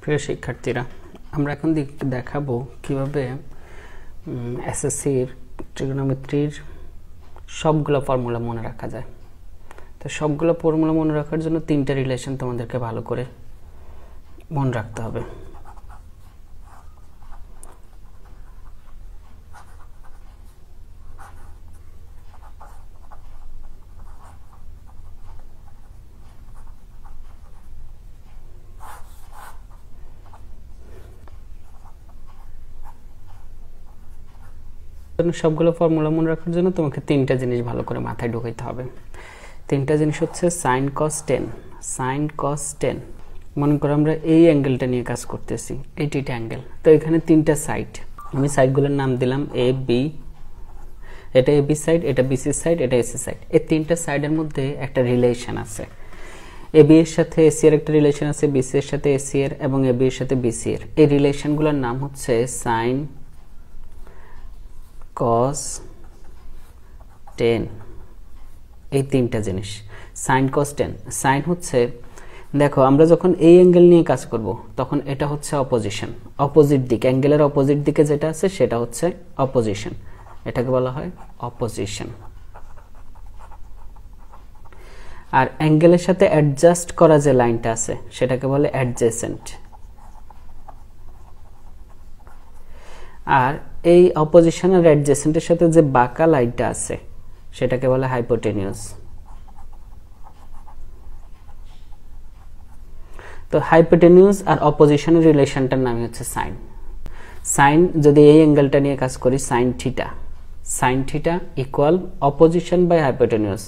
প্রিয় শিক্ষার্থীরা, আমরা এখন দেখাবো কিভাবে এসএসসির ট্রিগোনোমেট্রির সবগুলো ফর্মুলা মনে রাখা যায়। তো সবগুলো ফর্মুলা মনে রাখার জন্য তিনটা রিলেশন তোমাদেরকে ভালো করে মনে রাখতে হবে। সবগুলো ফর্মুলা মনে রাখার জন্য তোমাকে তিনটা জিনিস ভালো করে মাথায় ঢুকাইতে হবে। তিনটা জিনিস হচ্ছে সাইন কস টেন। সাইন কস টেন, মনে করো আমরা এই অ্যাঙ্গেলটা নিয়ে কাজ করতেছি, এইটা অ্যাঙ্গেল। তো এখানে তিনটা সাইড, আমি সাইডগুলোর নাম দিলাম এ বি। এটা এ বি সাইড, এটা বিসি সাইড, এটা এসি সাইড। এই তিনটা সাইডের মধ্যে একটা রিলেশন আছে। এ বি এর সাথে এসি এর একটা রিলেশন আছে, বিসি এর সাথে এসি এর, এবং এ বি এর সাথে বিসি এর। এই রিলেশনগুলোর নাম হচ্ছে সাইন কস টেন। এই তিনটা জিনিস সাইন কস টেন। সাইন হচ্ছে, দেখো আমরা যখন এই অ্যাঙ্গেল নিয়ে কাজ করব তখন এটা হচ্ছে অপোজিশন, অপোজিট দিক। অ্যাঙ্গেলের অপোজিট দিকে যেটা আছে সেটা হচ্ছে অপোজিশন, এটাকে বলা হয় অপোজিশন। আর অ্যাঙ্গেলের সাথে অ্যাডজাস্ট করা যে লাইনটা আছে সেটাকে বলে অ্যাডজেসেন্ট। আর এই অপোজিশন আর অ্যাডজেসেন্টের সাথে যে বাঁকা লাইনটা আছে সেটাকে বলে হাইপোটেনিউস। তো হাইপোটেনিউস আর অপোজিশনের রিলেশনটার নাম হচ্ছে সাইন। সাইন, যদি এই অ্যাঙ্গেলটা নিয়ে কাজ করি, sine theta. Sine theta equal opposition by hypotenuse.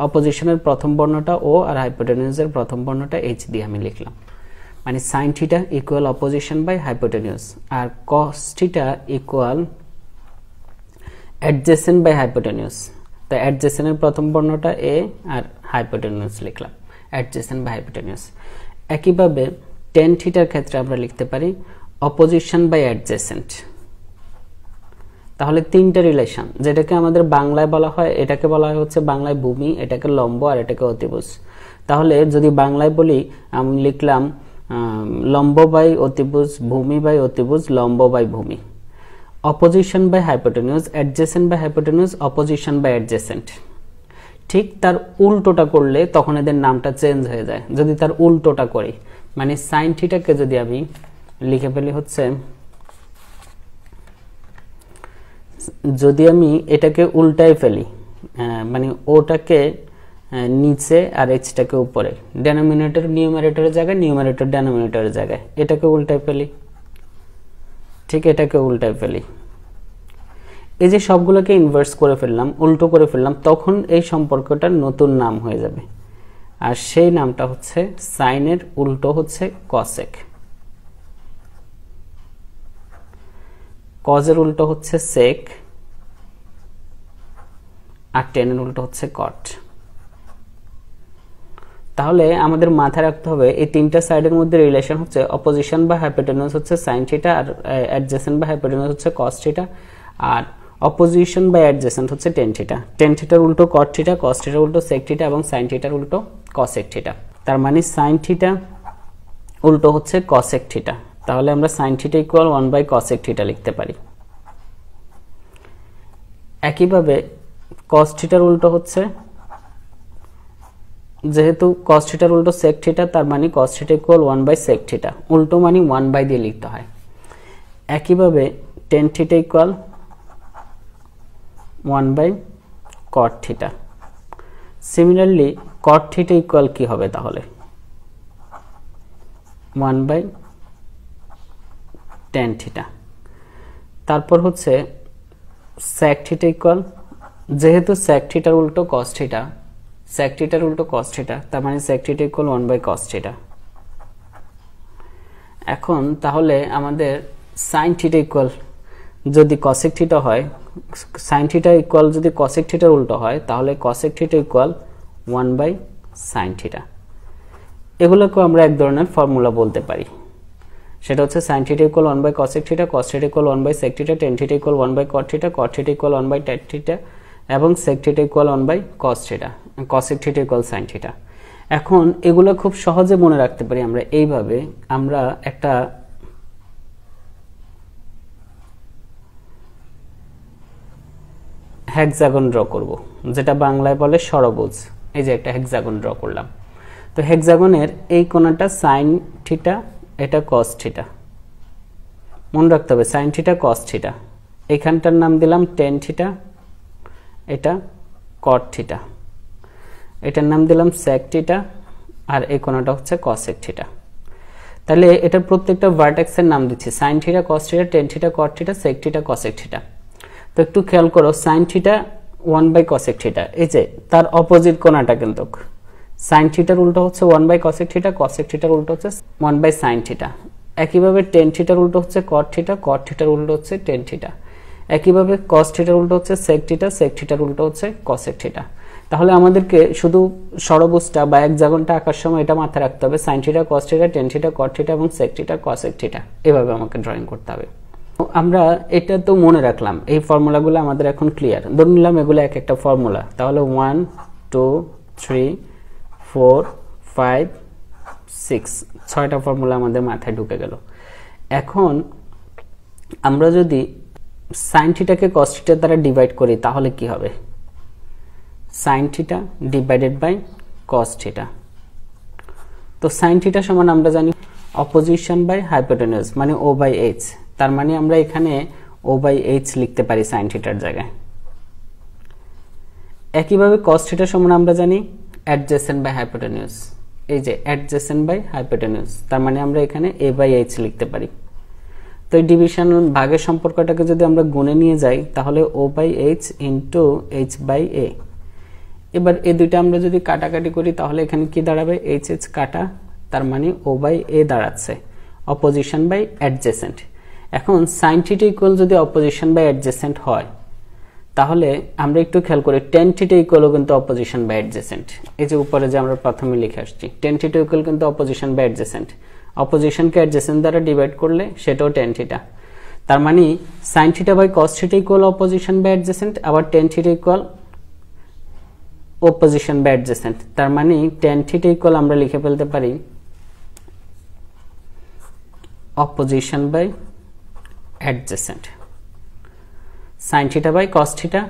অপোজিশনের প্রথম বর্ণটা ও আর হাইপোটেনিউসের প্রথম বর্ণটা এইচ দিয়ে আমি লিখলাম, মানে sine theta equal opposition by hypotenuse. আর cos theta equal adjacent by hypotenuse. তো অ্যাডজেসেন্টের প্রথম বর্ণটা এ আর হাইপোটেনিউস লিখলাম, অ্যাডজেসেন্ট বাই হাইপোটেনিউস। একইভাবে টেন থিটার ক্ষেত্রে আমরা লিখতে পারি অপোজিশন বাই অ্যাডজেসেন্ট। তাহলে তিনটা রিলেশন, যেটাকে আমাদের বাংলায় বলা হয়, এটাকে বলা হয় হচ্ছে বাংলায় ভূমি, এটাকে লম্ব, আর এটাকে অতিভুজ। তাহলে যদি বাংলায় বলি, আমি লিখলাম লম্ব বাই অতিভুজ, ভূমি বাই অতিভুজ, লম্ব বাই ভূমি। Opposition by hypotenuse, adjacent by hypotenuse, opposition by adjacent. ঠিক তার উল্টোটা করলে তখন এদের নামটা চেঞ্জ হয়ে যায়। যদি তার উল্টোটা করি, মানে সাইন থিটাকে যদি আমি লিখে ফেলি হচ্ছে, যদি আমি এটাকে উল্টায় ফেলি, মানে ওটাকে নিচে আর এইচটাকে উপরে, ডেনোমিনেটর নিউমারেটরের জায়গায়, নিউমারেটর ডেনোমিনেটরের জায়গায়, এটাকে উল্টায় ফেলি, ঠিক এটাকে উল্টায় ফেলি, এই যে সবগুলোকে ইনভার্স করে ফেললাম, উল্টো করে ফেললাম, তখন এই সম্পর্কটার নতুন নাম হয়ে যাবে। আর সেই নামটা হচ্ছে সাইনের উল্টো হচ্ছে কসেক, কজের উল্টো হচ্ছে সেক, আর টেনের উল্টো হচ্ছে কট। তাহলে আমাদের মাথায় রাখতে হবে এই তিনটা সাইডের মধ্যে রিলেশন হচ্ছে অপোজিশন বা হাইপোটেনিউস হচ্ছে সাইন থিটা, আর অ্যাডজেসেন্ট বা হাইপোটেনিউস হচ্ছে কস থিটা, আর অপোজিশন বা অ্যাডজেসেন্ট হচ্ছে টেন থিটা। টেন থিটার উল্টো কট থিটা, কস থিটার উল্টো সেক থিটা, এবং সাইন থিটার উল্টো কসেক থিটা। তার মানে সাইন থিটা উল্টো হচ্ছে কসেক থিটা। তাহলে আমরা sine theta equal 1 by cosec theta লিখতে পারি। একইভাবে কস থিটার উল্টো হচ্ছে, যেহেতু কস থিটার উল্টো সেক থিটা, তার মানে cos theta equal 1 by sec theta. উল্টো মানে 1 বাই দিয়ে লিখতে হয়। একইভাবে tan theta equal 1 by cot theta. Similarly cot theta equal কি হবে তাহলে? 1 বাই টেন থিটা। তারপর হচ্ছে সেক থিটা ইকুয়াল, যেহেতু সেক থিটার উল্টো কস থিটা, সেক থিটার উল্টো কস থিটা, তার মানে sec theta equal 1 by cos theta. এখন তাহলে আমাদের সাইন থিটা ইকুয়াল, যদি কসেক থিটা হয়, সাইন থিটা ইকুয়াল যদি কসেক থিটার উল্টো হয়, তাহলে cosec theta equal 1 by sine theta. এগুলোকেও আমরা এক ধরনের ফর্মুলা বলতে পারি, সেটা হচ্ছে sine theta equal 1 by cosec theta, cos theta equal 1 by sec theta, tan theta equal 1 by cot theta, cot theta equal 1 by tan theta, এবং sec theta equal 1 by cos theta, cosec theta equal sine theta. এখন এগুলো খুব সহজে মনে রাখতে পারি আমরা এইভাবে। আমরা একটা হেক্সাগন ড্র করব, যেটা বাংলায় বলে ষড়ভুজ। এই যে একটা হেক্সাগন ড্র করলাম। তো হেক্সাগনের এই কোণাটা সাইন থিটা, এটা কস থিটা। মনে রাখতে হবে সাইন থিটা কস থিটা। এখানটার নাম দিলাম টেন থিটা, এটা কট থিটা। এটার নাম দিলাম সেক থিটা, আর এই কোণাটা হচ্ছে কসেক থিটা। তাহলে এটার প্রত্যেকটা ভার্টেক্সের নাম দিচ্ছি sine theta, cos theta, tan theta, cot theta, sec theta, cosec theta. তো একটু খেয়াল করো, সাইন থিটা 1/cosec থিটা, এই যে তার অপোজিট কোণাটা কিন্তু সাইন থিটার উল্টো হচ্ছে 1/cosec থিটা, কসেক থিটার উল্টো হচ্ছে 1/sin থিটা। একইভাবে টেন থিটার উল্টো হচ্ছে কট থিটা, কট থিটার উল্টো হচ্ছে টেন থিটা। একইভাবে কস থিটার উল্টো হচ্ছে সেক থিটা, সেক থিটার উল্টো হচ্ছে কসেক থিটা। তাহলে আমাদেরকে শুধু ষড়ভুজটা বা হেক্সাগনটা আঁকার সময় এটা মাথায় রাখতে হবে, sine theta, cos theta, tan theta, cot theta এবং সেক থিটা, কসেক থিটা। এভাবে আমাকে ড্রয়িং করতে হবে। আমরা এটা তো মনে রাখলাম, এই ফর্মুলাগুলো আমাদের এখন ক্লিয়ার। ধরে নিলাম এগুলো এক একটা ফর্মুলা, তাহলে 1 2 3 4 5 6 ছয়টা ফর্মুলা আমাদের মাথায় ঢুকে গেল। এখন আমরা যদি সাইন থিটাকে কস থিটা দ্বারা ডিভাইড করি তাহলে কি হবে? Sine theta divided by cos theta. তো সাইন থিটা সমান আমরা জানি অপোজিশন বাই হাইপোটেনিউজ, মানে ও বাই এইচ। তার মানে আমরা এখানে ও বাই এইচ লিখতে পারি সাইন থিটার জায়গায়। একইভাবে কস থিটা সমান আমরা জানি অ্যাডজেসেন্ট বাই হাইপোটেনিউজ, এই যে অ্যাডজেসেন্ট বাই হাইপোটেনিউজ, তার মানে আমরা এখানে এ বাই এইচ লিখতে পারি। তো এই ডিভিশন ভাগের সম্পর্কটাকে যদি আমরা গুণে নিয়ে যাই তাহলে O by H into H by A. এবার এই দুইটা আমরা যদি কাটাকাটি করি তাহলে এখানে কি দাঁড়াবে? এইচ এইচ কাটা, তার মানে ও বাই এ দাঁড়াচ্ছে অপোজিশন বাই অ্যাডজেসেন্ট। এখন সাইন থিটা ইকুয়াল যদি অপোজিশন বাই অ্যাডজেসেন্ট হয় তাহলে আমরা একটু খেয়াল করি টেন থিটা ইকুয়ালও কিন্তু অপোজিশন বাই অ্যাডজেসেন্ট। এই যে উপরে যে আমরা প্রথমে লিখে আসছি টেন থিটা ইকুয়াল কিন্তু অপোজিশন বাই অ্যাডজেসেন্ট। অপোজিশনকে অ্যাডজেসেন্ট দ্বারা ডিভাইড করলে সেটাও টেন থিটা। তার মানে sine theta by cos theta equal opposition by adjacent, আবার tan theta equal opposition by adjacent. তার মানে টেন থিটা ইকুয়াল আমরা লিখে ফেলতে পারি opposition by adjacent. Sine theta by cos theta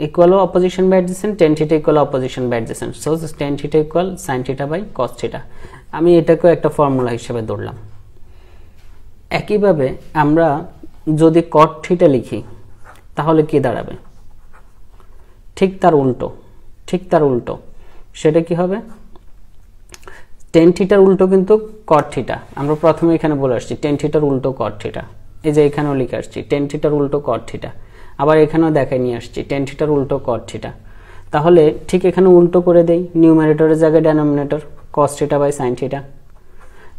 equal opposition by adjacent, tan theta equal opposition by adjacent. So tan theta equal sine theta by cos theta. আমি এটাকেও একটা formula হিসেবে ধরলাম। একইভাবে আমরা যদি কট থিটা লিখি তাহলে কি দাঁড়াবে? ঠিক তার উল্টো, ঠিক তার উল্টো। সেটা কি হবে? টেন থিটার উল্টো কিন্তু কট থিটা। আমরা প্রথমে এখানে বলে আসছি টেন থিটার উল্টো কট থিটা। এই যে এখানেও লিখে আসছি টেন থিটার উল্টো কট থিটা। আবার এখানেও দেখাই নিয়ে আসছি টেন থিটার উল্টো কট থিটা। তাহলে ঠিক এখানে উল্টো করে দেই, নিউমারেটরের জায়গায় denominator cos theta by sine theta.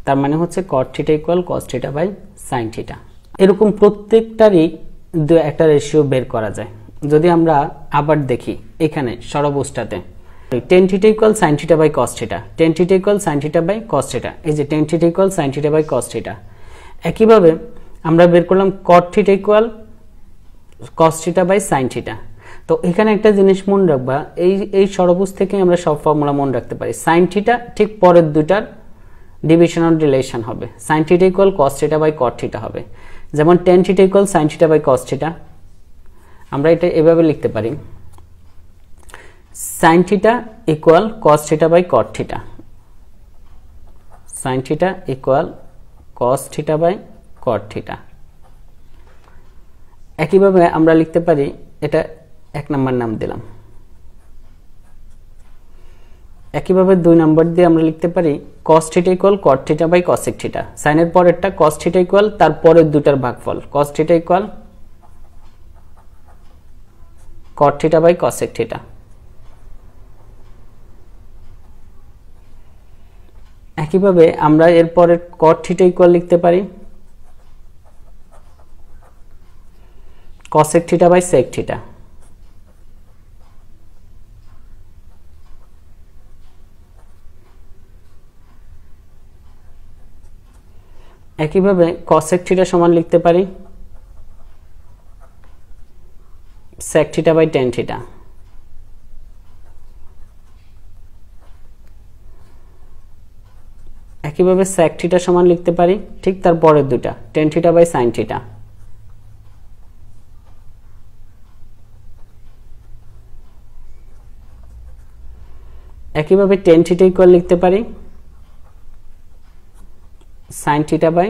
তার মানে হচ্ছে cot theta equal cos theta by sine theta. এরকম প্রত্যেকটারই একটা রেশিও বের করা যায়। যদি আমরা আবার দেখি এখানে ষড়ভুজটাতে tan theta equal sine theta by cos theta, tan theta equal sine theta by cos theta, এই যে tan theta equal sine theta by cos theta. একইভাবে আমরা বের করলাম cot theta equal cos theta by sine theta. তো এখানে একটা জিনিস মনে রাখবা, এই ষড়ভুজ থেকে আমরা সব ফর্মুলা মনে রাখতে পারি। সাইন থিটা ঠিক পরের দুটার ডিভিশনাল রিলেশন হবে, sine theta equal cos theta by cot theta হবে। যেমন tan theta equal sine theta by cos theta, আমরা এটা এভাবে লিখতে পারি sine theta equal cos theta by cot theta, sine theta equal cos theta by cot theta. একইভাবে আমরা লিখতে পারি, এটা এক নম্বর নাম দিলাম। একইভাবে দুই নম্বর দিয়ে আমরা লিখতে পারি cos theta equal cot theta by cosec theta. সাইনের পরেরটা cos থিটা ইকুয়াল তার পরের দুটার ভাগফল cos theta equal cot theta by cosec theta. একইভাবে আমরা এর পরের cot থিটা ইকুয়াল লিখতে পারি cosec theta by sec theta. একইভাবে cosec থিটা সমান লিখতে পারি sec theta by tan theta. একইভাবে sec থিটা সমান লিখতে পারি ঠিক তার পরের দুটা tan theta by sin theta. একইভাবে tan থিটা ইকুয়াল লিখতে পারি sin theta by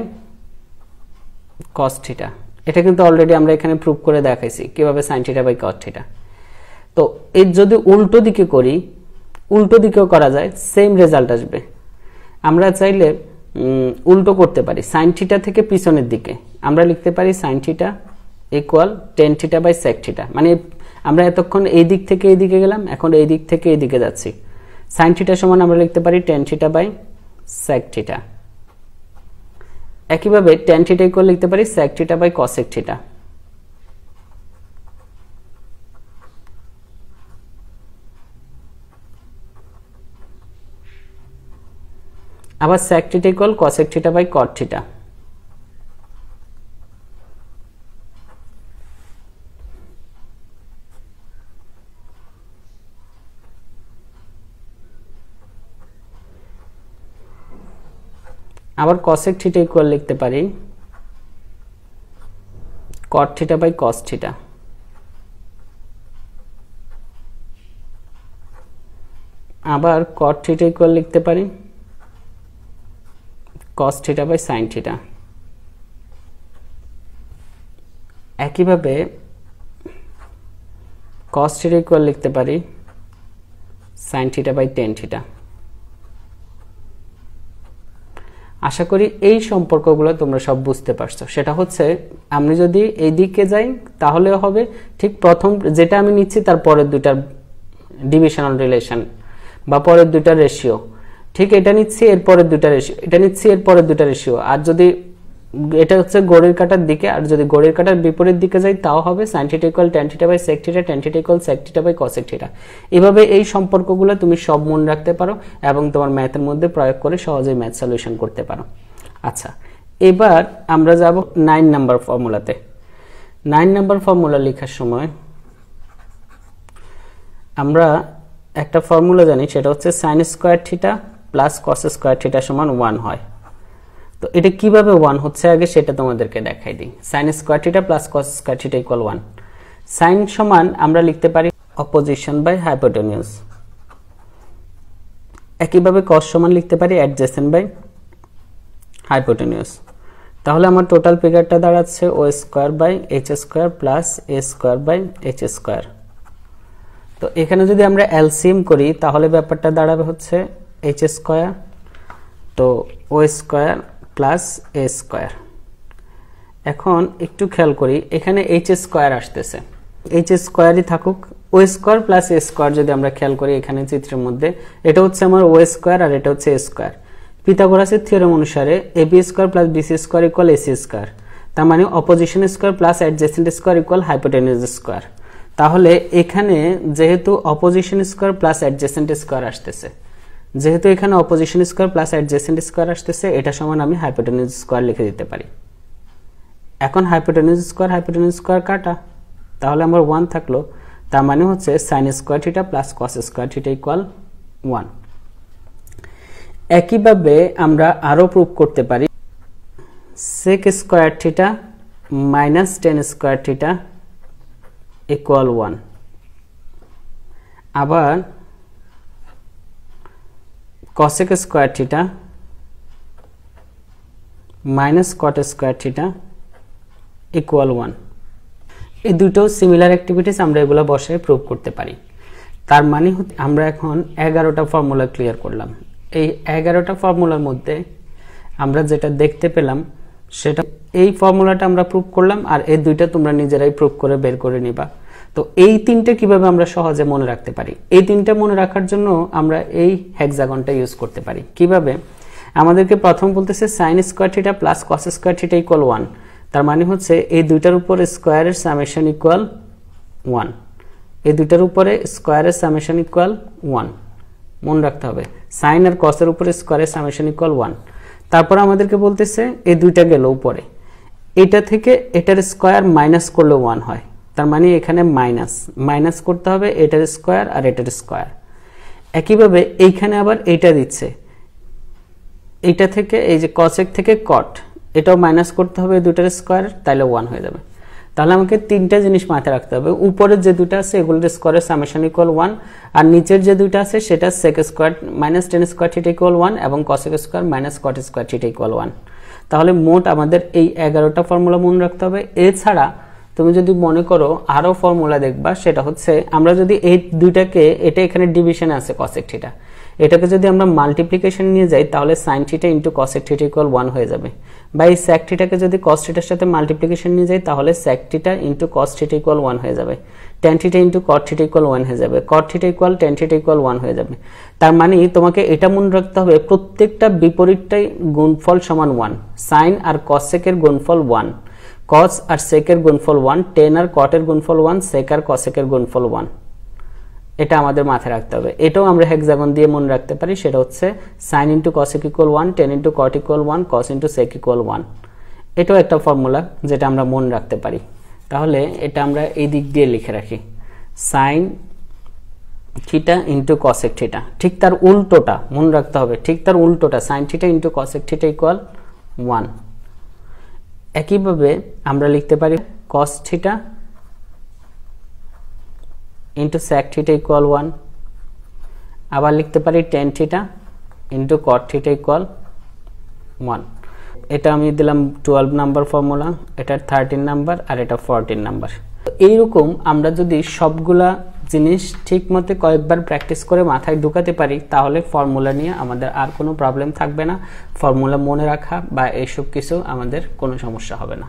cos theta. এটা কিন্তু অলরেডি আমরা এখানে প্রুফ করে দেখাইছি কিভাবে sin theta by cos theta. তো এই যদি উল্টো দিকে করি, উল্টো দিকেও করা যায়, সেম রেজাল্ট আসবে। আমরা চাইলে উল্টো করতে পারি, sin থিটা থেকে পিছনের দিকে আমরা লিখতে পারি sin theta equal tan theta by sec theta. মানে আমরা এতক্ষণ এই দিক থেকে এই দিকে গেলাম, এখন এই দিক থেকে এই দিকে যাচ্ছি। sin থিটা সমান আমরা লিখতে পারি tan theta by sec theta. একইভাবে tan থিটা ইকুয়াল লিখতে পারি sec theta by cosec theta. আবার sec theta equal cosec theta by cot theta. আবার cosec থিটা ইকুয়াল লিখতে পারি cot theta by cos theta. আবার cot থিটা ইকুয়াল লিখতে পারি cos theta by sin theta. একইভাবে cos থিটা ইকুয়াল লিখতে পারি sin theta by tan theta. আশা করি এই সম্পর্কগুলো তোমরা সব বুঝতে পারছো। সেটা হচ্ছে আমি যদি এই দিকে যাই তাহলে হবে ঠিক প্রথম যেটা আমি নিচ্ছি তার পরের দুইটার ডিভিশনাল রিলেশন বা পরের দুইটার রেশিও, ঠিক এটা নিচ্ছি এর পরের দুইটা রেশিও, এটা নিচ্ছি এর পরের দুইটা রেশিও। আর যদি এটা হচ্ছে ঘড়ির কাঁটার দিকে, আর যদি ঘড়ির কাঁটার বিপরীত দিকে যাই তাও হবে sin theta equal tan theta by sec theta, tan theta equal sec theta by cosec theta. এভাবে এই সম্পর্কগুলো তুমি সব মনে রাখতে পারো এবং তোমার ম্যাথের মধ্যে প্রয়োগ করে সহজেই ম্যাথ সলিউশন করতে পারো। আচ্ছা, এবার আমরা যাব 9 নাম্বার ফর্মুলাতে। 9 নাম্বার ফর্মুলা লেখার সময় আমরা একটা ফর্মুলা জানি, সেটা হচ্ছে sin square theta plus cos square theta সমান 1 হয়। তো এটা কিভাবে 1 হচ্ছে আগে সেটা তোমাদেরকে দেখাই দিই। sin square theta plus cos square theta equal 1। sin সমান আমরা লিখতে পারি অপোজিশন বাই হাইপোটেনিউজ। একইভাবে cos সমান লিখতে পারি অ্যাডজেসেন্ট বাই হাইপোটেনিউজ। তাহলে আমার টোটাল ফিগারটা দাঁড়াচ্ছে o square by h square plus a square by h square. তো এখানে যদি আমরা এলসিএম করি তাহলে ব্যাপারটা দাঁড়াবে হচ্ছে h স্কয়ার, তো o square plus a square. এখন একটু খেয়াল করি এখানে h স্কয়ার আসতেছে, h স্কয়ারই থাকুক, o square plus a square যদি আমরা খেয়াল করি এখানে চিত্রের মধ্যে এটা হচ্ছে আমার o স্কয়ার আর এটা হচ্ছে a স্কয়ার। পিথাগোরাসের থিওরেম অনুসারে ab square plus bc square equal ac square. তার মানে opposition square plus adjacent square equal হাইপোটেনিউজ square. তাহলে এখানে যেহেতু opposition square plus adjacent square আসতেছে, যেহেতু এখানে opposition square plus adjacent square আসতেছে, এটা সমান আমি হাইপোটেনিউজ স্কয়ার লিখে দিতে পারি। এখন হাইপোটেনিউজ স্কয়ার কাটা, তাহলে আমার 1 থাকলো। তার মানে হচ্ছে sin square theta plus cos square theta equal 1। একইভাবে আমরা আরো প্রুফ করতে পারি sec square theta minus tan square theta equal 1। আবার cosec square theta minus cot square theta equal 1। এই দুটো সিমিলার অ্যাক্টিভিটিস আমরা এগুলো বসে প্রুভ করতে পারি। তার মানে আমরা এখন 11টা ফর্মুলা ক্লিয়ার করলাম। এই 11টা ফর্মুলার মধ্যে আমরা যেটা দেখতে পেলাম সেটা এই ফর্মুলাটা আমরা প্রুভ করলাম, আর এই দুইটা তোমরা নিজেরাই প্রুভ করে বের করে নিবা। তো এই তিনটে কিভাবে আমরা সহজে মনে রাখতে পারি, এই তিনটা মনে রাখার জন্য আমরা এই হেক্সাগনটা ইউজ করতে পারি। কিভাবে? আমাদেরকে প্রথম বলতেছে sin square theta plus cos square theta equal 1। তার মানে হচ্ছে এই দুইটার উপরে স্কয়ারের সামেশন ইকুয়াল 1, এই দুইটার উপরে স্কয়ারের সামেশন ইকুয়াল 1। মনে রাখতে হবে sin আর cos এর উপরে স্কয়ারের সামেশন ইকুয়াল 1। তারপর আমাদেরকে বলতেছে এই দুইটা গেল উপরে, এটা থেকে এটার স্কয়ার মাইনাস করলে 1 হয়। তার মানে এখানে মাইনাস করতে হবে এটার স্কয়ার আর এটার স্কয়ার। একইভাবে এইখানে আবার এইটা দিচ্ছে, এইটা থেকে এই যে cosec থেকে cot এটাও মাইনাস করতে হবে এই দুটার স্কয়ার, তাহলে 1 হয়ে যাবে। তাহলে আমাকে তিনটা জিনিস মাথায় রাখতে হবে, উপরের যে দুটো আছে এগুলোর স্কয়ারের সামেশন ইকুয়াল 1, আর নিচের যে দুটো আছে সেটা sec square minus tan square theta equal 1 এবং cosec square minus cot square theta equal 1। তাহলে মোট আমাদের এই 11টা ফর্মুলা মনে রাখতে হবে। এছাড়া তুমি যদি মনে করো আরো ফর্মুলা দেখবা, সেটা হচ্ছে আমরা যদি এই দুইটাকে, এটা এখানে ডিভিশনে আছে cosec থিটা, এটাকে যদি আমরা মাল্টিপ্লিকেশন নিয়ে যাই তাহলে sin theta into cosec theta equal 1 হয়ে যাবে, বা এই sec থিটাকে যদি cos থিটার সাথে মাল্টিপ্লিকেশন নিয়ে যাই তাহলে sec theta into cos theta equal 1 হয়ে যাবে, tan theta into cot theta equal 1 হয়ে যাবে, cot theta equal tan theta equal 1 হয়ে যাবে। তার মানে তোমাকে এটা মনে রাখতে হবে প্রত্যেকটা বিপরীতটাই গুণফল সমান 1, sin আর cosec এর গুণফল 1, cos আর sec এর গুণফল 1, tan আর cot এর গুণফল 1, sec আর cosec এর গুণফল 1। এটা আমাদের মাথায় রাখতে হবে। এটাও আমরা হেক্সাগন দিয়ে মনে রাখতে পারি, সেটা হচ্ছে sin into cosec equal 1, tan into cot equal 1, cos into sec equal 1। এটাও একটা ফর্মুলা যেটা আমরা মনে রাখতে পারি। তাহলে এটা আমরা এই দিক দিয়ে লিখে রাখি, sin theta into cosec theta, ঠিক তার উল্টোটা মনে রাখতে হবে, ঠিক তার উল্টোটা sin theta into cosec theta equal 1। একইভাবে আমরা লিখতে পারি cos theta into sec theta equal 1, আবার লিখতে পারি tan theta into cot theta equal 1। এটা আমি দিলাম 12 নাম্বার ফর্মুলা, এটা 13 নাম্বার আর এটা 14 নাম্বার। এইরকম আমরা যদি সবগুলা জিনিস ঠিকমতো কয়েকবার প্র্যাকটিস করে মাথায় ঢুকাতে পারি তাহলে ফর্মুলা নিয়ে আমাদের আর কোনো প্রবলেম থাকবে না, ফর্মুলা মনে রাখা বা এইসব কিছু আমাদের কোনো সমস্যা হবে না।